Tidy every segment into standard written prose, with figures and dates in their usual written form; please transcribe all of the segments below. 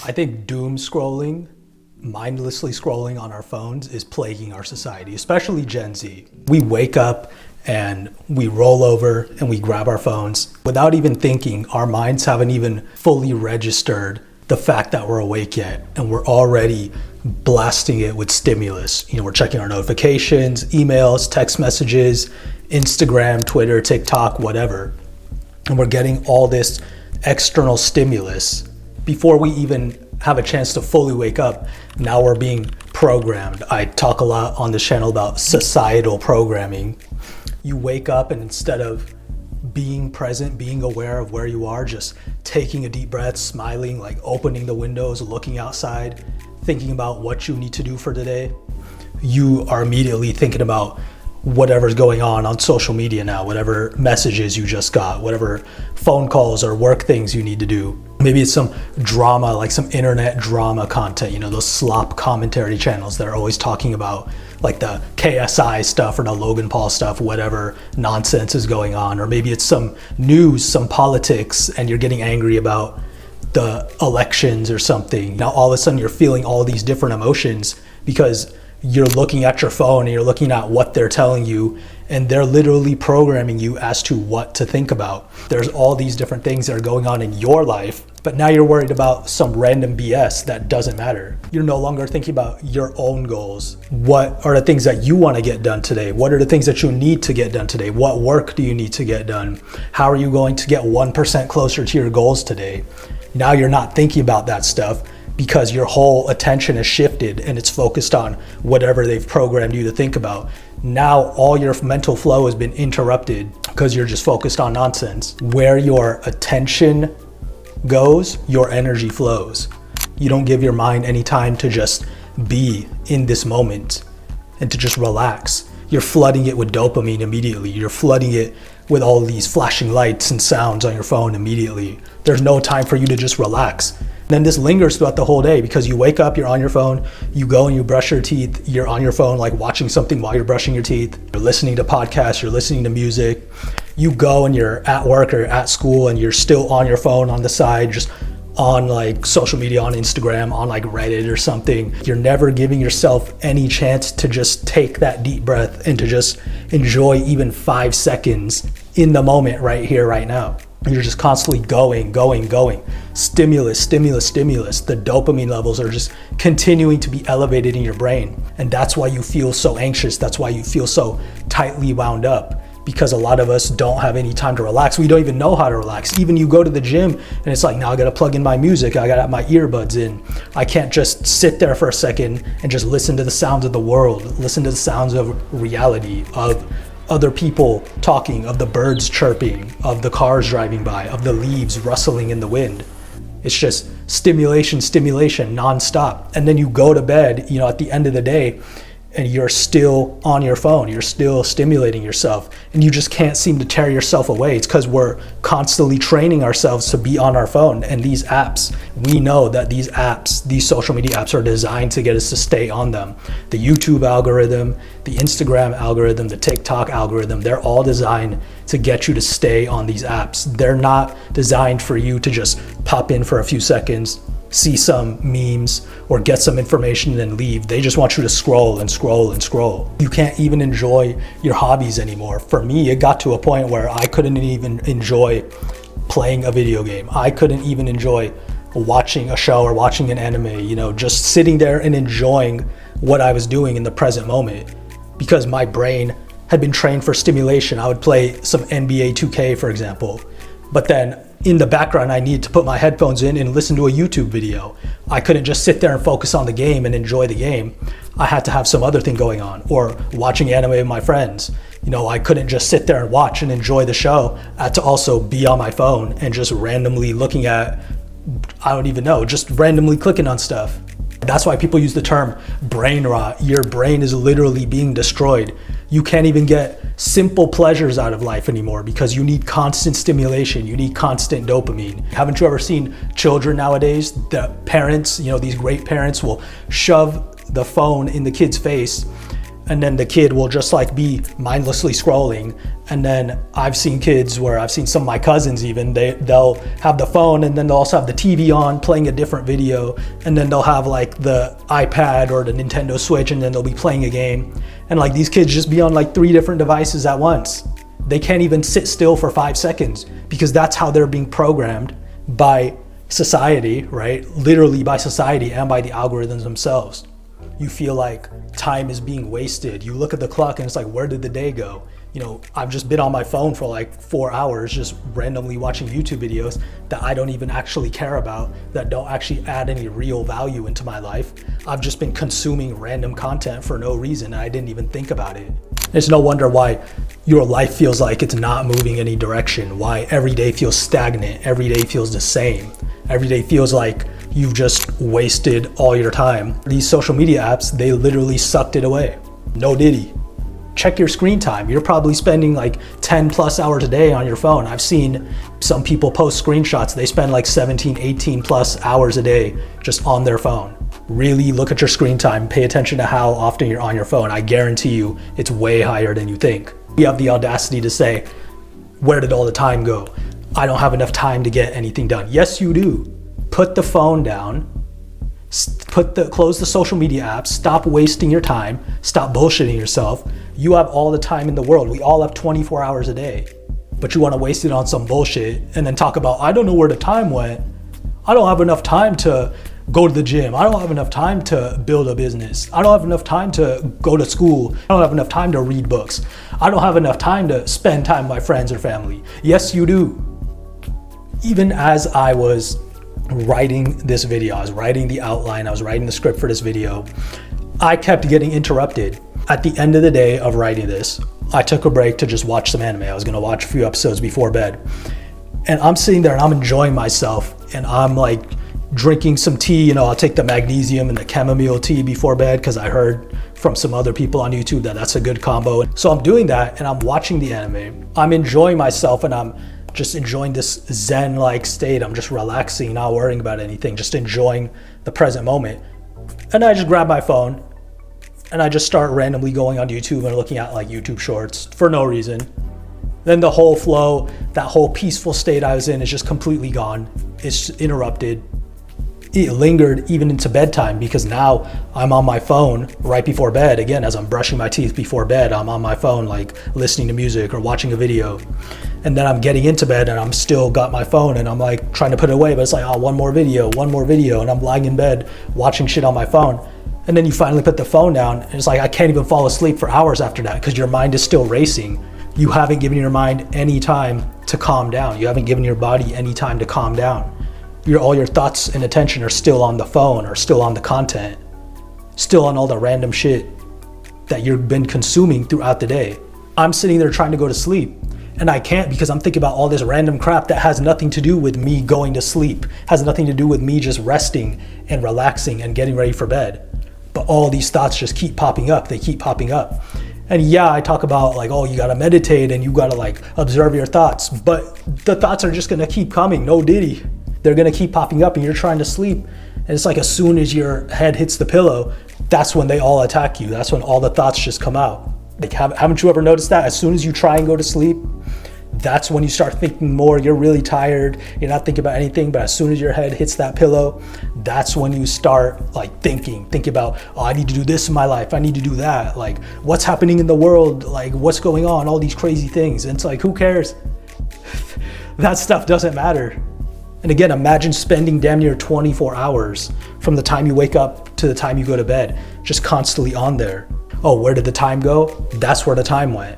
I think doom scrolling, mindlessly scrolling on our phones is plaguing our society, especially Gen Z. We wake up and we roll over and we grab our phones without even thinking. Our minds haven't even fully registered the fact that we're awake yet, and we're already blasting it with stimulus. We're checking our notifications, emails, text messages, Instagram, Twitter, TikTok, whatever. And we're getting all this external stimulus before we even have a chance to fully wake up. Now we're being programmed. I talk a lot on this channel about societal programming. You wake up and instead of being present, being aware of where you are, just taking a deep breath, smiling, like opening the windows, looking outside, thinking about what you need to do for today, you are immediately thinking about whatever's going on social media now, whatever messages you just got, whatever phone calls or work things you need to do. Maybe it's some drama, like some internet drama content, those slop commentary channels that are always talking about like the KSI stuff or the Logan Paul stuff, whatever nonsense is going on. Or maybe it's some news, some politics, and you're getting angry about the elections or something. Now all of a sudden you're feeling all these different emotions because you're looking at your phone and you're looking at what they're telling you, and they're literally programming you as to what to think about. There's all these different things that are going on in your life, but now you're worried about some random BS that doesn't matter. You're no longer thinking about your own goals. What are the things that you want to get done today? What are the things that you need to get done today? What work do you need to get done? How are you going to get 1% closer to your goals today? Now you're not thinking about that stuff, because your whole attention is shifted and it's focused on whatever they've programmed you to think about. Now all your mental flow has been interrupted because you're just focused on nonsense. Where your attention goes, your energy flows. You don't give your mind any time to just be in this moment and to just relax. You're flooding it with dopamine immediately. You're flooding it with all these flashing lights and sounds on your phone immediately. There's no time for you to just relax. Then this lingers throughout the whole day because you wake up, you're on your phone, you go and you brush your teeth, you're on your phone, like watching something while you're brushing your teeth, you're listening to podcasts, you're listening to music, you go and you're at work or at school and you're still on your phone on the side, just on like social media, on Instagram, on like Reddit or something. You're never giving yourself any chance to just take that deep breath and to just enjoy even 5 seconds in the moment right here, right now. You're just constantly going. Stimulus. The dopamine levels are just continuing to be elevated in your brain. And that's why you feel so anxious. That's why you feel so tightly wound up, because a lot of us don't have any time to relax. We don't even know how to relax. Even you go to the gym and it's like, now I gotta plug in my music. I gotta have my earbuds in. I can't just sit there for a second and just listen to the sounds of the world, listen to the sounds of reality, of other people talking, of the birds chirping, of the cars driving by, of the leaves rustling in the wind. It's just stimulation nonstop. And then you go to bed, at the end of the day, and you're still on your phone, you're still stimulating yourself, and you just can't seem to tear yourself away. It's because we're constantly training ourselves to be on our phone. And these apps, we know that these social media apps are designed to get us to stay on them. The YouTube algorithm, the Instagram algorithm, the TikTok algorithm, they're all designed to get you to stay on these apps. They're not designed for you to just pop in for a few seconds, see some memes or get some information and then leave. They just want you to scroll. You can't even enjoy your hobbies anymore. For me, it got to a point where I couldn't even enjoy playing a video game. I couldn't even enjoy watching a show or watching an anime, just sitting there and enjoying what I was doing in the present moment, because my brain had been trained for stimulation. I would play some NBA 2K, for example, but then in the background, I needed to put my headphones in and listen to a YouTube video. I couldn't just sit there and focus on the game and enjoy the game. I had to have some other thing going on, or watching anime with my friends. I couldn't just sit there and watch and enjoy the show. I had to also be on my phone and just randomly looking at, I don't even know, just randomly clicking on stuff. That's why people use the term brain rot. Your brain is literally being destroyed. You can't even get simple pleasures out of life anymore because you need constant stimulation. You need constant dopamine. Haven't you ever seen children nowadays? The parents, these great parents will shove the phone in the kid's face and then the kid will just like be mindlessly scrolling. And then I've seen kids where I've seen some of my cousins even, they'll have the phone and then they'll also have the TV on playing a different video, and then they'll have like the iPad or the Nintendo Switch, and then they'll be playing a game. And like these kids just be on like 3 different devices at once. They can't even sit still for 5 seconds because that's how they're being programmed by society, right? Literally by society and by the algorithms themselves. You feel like time is being wasted. You look at the clock and it's like, where did the day go? You know, I've just been on my phone for like 4 hours just randomly watching YouTube videos that I don't even actually care about, that don't actually add any real value into my life. I've just been consuming random content for no reason and I didn't even think about it. It's no wonder why your life feels like it's not moving any direction, why every day feels stagnant, every day feels the same, every day feels like you've just wasted all your time. These social media apps, they literally sucked it away. No diddy. Check your screen time. You're probably spending like 10 plus hours a day on your phone. I've seen some people post screenshots. They spend like 17, 18 plus hours a day just on their phone. Really look at your screen time. Pay attention to how often you're on your phone. I guarantee you it's way higher than you think. You have the audacity to say, where did all the time go? I don't have enough time to get anything done. Yes, you do. Put the phone down. Close the social media apps, stop wasting your time, stop bullshitting yourself. You have all the time in the world. We all have 24 hours a day, but you want to waste it on some bullshit and then talk about, I don't know where the time went. I don't have enough time to go to the gym. I don't have enough time to build a business. I don't have enough time to go to school. I don't have enough time to read books. I don't have enough time to spend time with my friends or family. Yes, you do. Even as I was writing this video, I was writing the outline, I was writing the script for this video, I kept getting interrupted. At the end of the day of writing this, I took a break to just watch some anime. I was gonna watch a few episodes before bed. And I'm sitting there and I'm enjoying myself and I'm like drinking some tea. You know, I'll take the magnesium and the chamomile tea before bed because I heard from some other people on YouTube that that's a good combo. So I'm doing that and I'm watching the anime. I'm enjoying myself and I'm just enjoying this zen-like state. I'm just relaxing, not worrying about anything, just enjoying the present moment. And I just grab my phone and I just start randomly going on YouTube and looking at like YouTube shorts for no reason. Then the whole flow, that whole peaceful state I was in is just completely gone. It's interrupted. It lingered even into bedtime because now I'm on my phone right before bed. Again, as I'm brushing my teeth before bed, I'm on my phone like listening to music or watching a video. And then I'm getting into bed and I'm still got my phone and I'm like trying to put it away, but it's like, oh, one more video. And I'm lying in bed watching shit on my phone. And then you finally put the phone down and it's like, I can't even fall asleep for hours after that because your mind is still racing. You haven't given your mind any time to calm down. You haven't given your body any time to calm down. All your thoughts and attention are still on the phone or still on the content, still on all the random shit that you've been consuming throughout the day. I'm sitting there trying to go to sleep and I can't because I'm thinking about all this random crap that has nothing to do with me going to sleep, has nothing to do with me just resting and relaxing and getting ready for bed. But all these thoughts just keep popping up. They keep popping up. And yeah, I talk about like, oh, you gotta meditate and you gotta like observe your thoughts, but the thoughts are just gonna keep coming, no diddy. They're gonna keep popping up and you're trying to sleep. And it's like as soon as your head hits the pillow, that's when they all attack you. That's when all the thoughts just come out. Like, haven't you ever noticed that? As soon as you try and go to sleep, that's when you start thinking more. You're really tired. You're not thinking about anything, but as soon as your head hits that pillow, that's when you start like thinking about, oh, I need to do this in my life. I need to do that. Like, what's happening in the world? Like, what's going on? All these crazy things. And it's like, who cares? That stuff doesn't matter. And again, imagine spending damn near 24 hours from the time you wake up to the time you go to bed, just constantly on there. Oh, where did the time go? That's where the time went.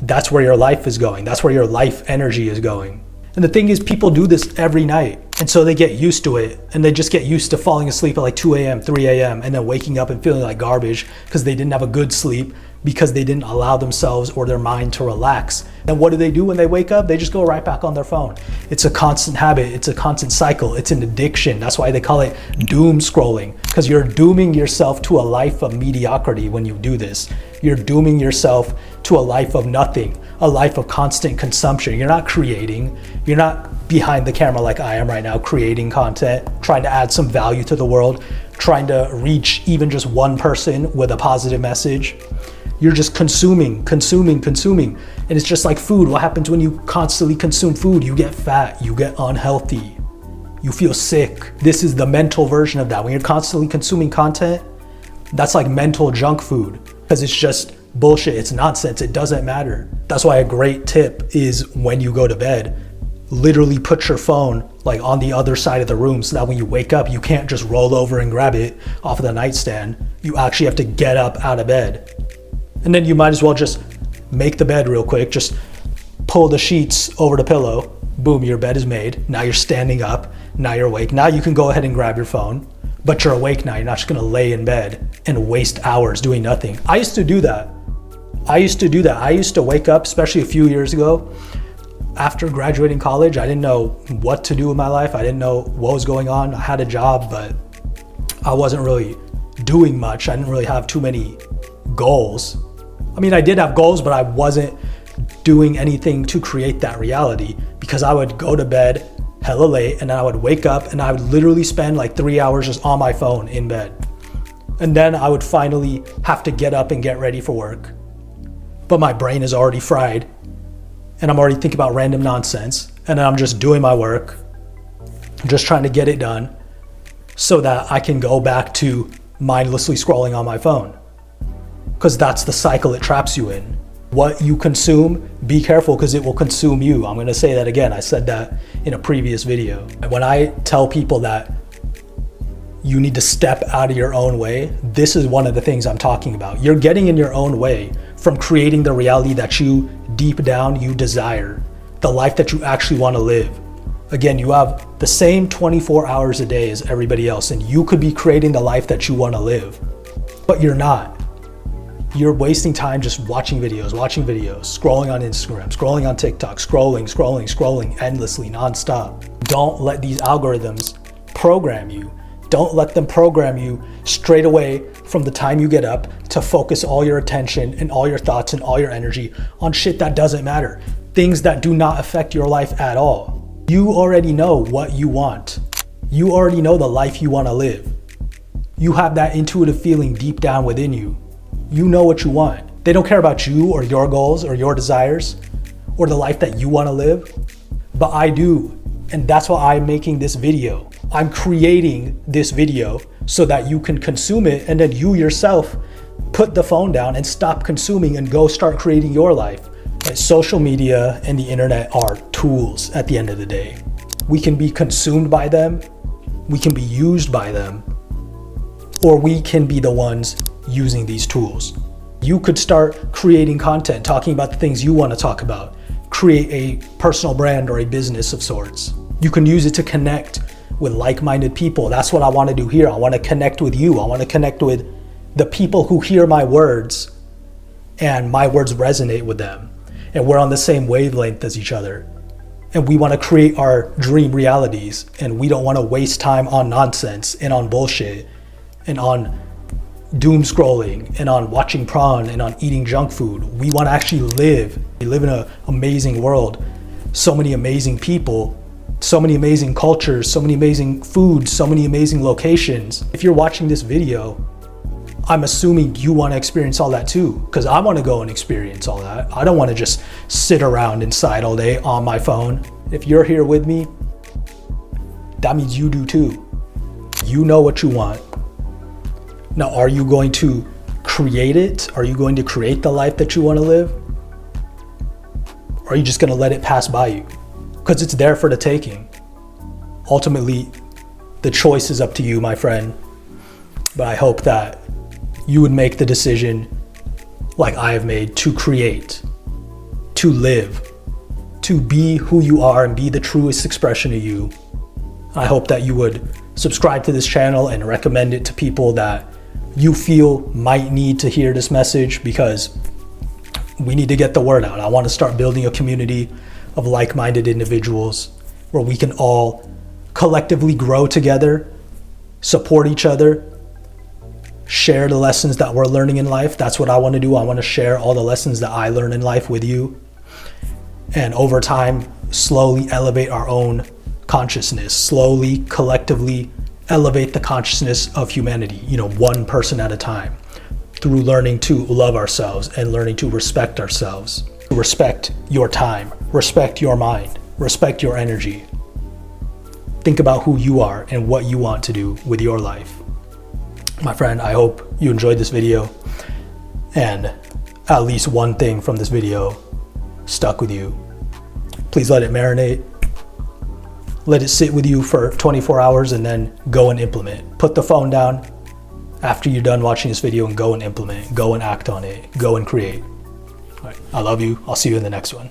That's where your life is going. That's where your life energy is going. And the thing is, people do this every night. And so they get used to it and they just get used to falling asleep at like 2 a.m., 3 a.m. and then waking up and feeling like garbage because they didn't have a good sleep, because they didn't allow themselves or their mind to relax. And what do they do when they wake up? They just go right back on their phone. It's a constant habit. It's a constant cycle. It's an addiction. That's why they call it doom scrolling, because you're dooming yourself to a life of mediocrity when you do this. You're dooming yourself to a life of nothing, a life of constant consumption. You're not creating. You're not behind the camera like I am right now, creating content, trying to add some value to the world, trying to reach even just one person with a positive message. You're just consuming. And it's just like food. What happens when you constantly consume food? You get fat, you get unhealthy, you feel sick. This is the mental version of that. When you're constantly consuming content, that's like mental junk food, because it's just bullshit. It's nonsense. It doesn't matter. That's why a great tip is when you go to bed, literally put your phone like on the other side of the room, so that when you wake up, you can't just roll over and grab it off of the nightstand. You actually have to get up out of bed. And then you might as well just make the bed real quick. Just pull the sheets over the pillow. Boom, your bed is made. Now you're standing up. Now you're awake. Now you can go ahead and grab your phone, but you're awake now. You're not just gonna lay in bed and waste hours doing nothing. I used to do that. I used to wake up, especially a few years ago. After graduating college, I didn't know what to do with my life. I didn't know what was going on. I had a job, but I wasn't really doing much. I didn't really have too many goals. I mean, I did have goals, but I wasn't doing anything to create that reality, because I would go to bed hella late and then I would wake up and I would literally spend like 3 hours just on my phone in bed. And then I would finally have to get up and get ready for work. But my brain is already fried and I'm already thinking about random nonsense. And then I'm just doing my work, just trying to get it done so that I can go back to mindlessly scrolling on my phone. Because that's the cycle it traps you in. What you consume, be careful, because it will consume you. I'm gonna say that again. I said that in a previous video. When I tell people that you need to step out of your own way, this is one of the things I'm talking about. You're getting in your own way from creating the reality that you, deep down, you desire, the life that you actually want to live. Again, you have the same 24 hours a day as everybody else, and you could be creating the life that you want to live, but you're not. You're wasting time just watching videos, scrolling on Instagram, scrolling on TikTok, scrolling endlessly, nonstop. Don't let these algorithms program you. Don't let them program you straight away from the time you get up to focus all your attention and all your thoughts and all your energy on shit that doesn't matter. Things that do not affect your life at all. You already know what you want. You already know the life you want to live. You have that intuitive feeling deep down within you. You know what you want. They don't care about you or your goals or your desires or the life that you want to live, but I do. And that's why I'm making this video. I'm creating this video so that you can consume it, and then you yourself put the phone down and stop consuming and go start creating your life. Like, social media and the internet are tools at the end of the day. We can be consumed by them, we can be used by them, or we can be the ones using these tools. You could start creating content, talking about the things you want to talk about, create a personal brand or a business of sorts. You can use it to connect with like-minded people. That's what I want to do here. I want to connect with you. I want to connect with the people who hear my words and my words resonate with them. And we're on the same wavelength as each other. And we want to create our dream realities. And we don't want to waste time on nonsense and on bullshit and on doom scrolling and on watching porn and on eating junk food. We want to actually live. We live in an amazing world. So many amazing people, so many amazing cultures, so many amazing foods, so many amazing locations. If you're watching this video, I'm assuming you want to experience all that too, because I want to go and experience all that. I don't want to just sit around inside all day on my phone. If you're here with me, that means you do too. You know what you want. Now, are you going to create it? Are you going to create the life that you want to live? Or are you just going to let it pass by you? Because it's there for the taking. Ultimately, the choice is up to you, my friend. But I hope that you would make the decision like I have made, to create, to live, to be who you are and be the truest expression of you. I hope that you would subscribe to this channel and recommend it to people that you feel might need to hear this message, because we need to get the word out. I want to start building a community of like-minded individuals where we can all collectively grow together, support each other, share the lessons that we're learning in life. That's what I want to do. I want to share all the lessons that I learn in life with you. And over time, slowly elevate our own consciousness, slowly, collectively elevate the consciousness of humanity, one person at a time. through learning to love ourselves and learning to respect ourselves. Respect your time, respect your mind, respect your energy. Think about who you are and what you want to do with your life. My friend, I hope you enjoyed this video and at least one thing from this video stuck with you. Please let it marinate. Let it sit with you for 24 hours and then go and implement. Put the phone down after you're done watching this video and go and implement. Go and act on it. Go and create. All right, I love you. I'll see you in the next one.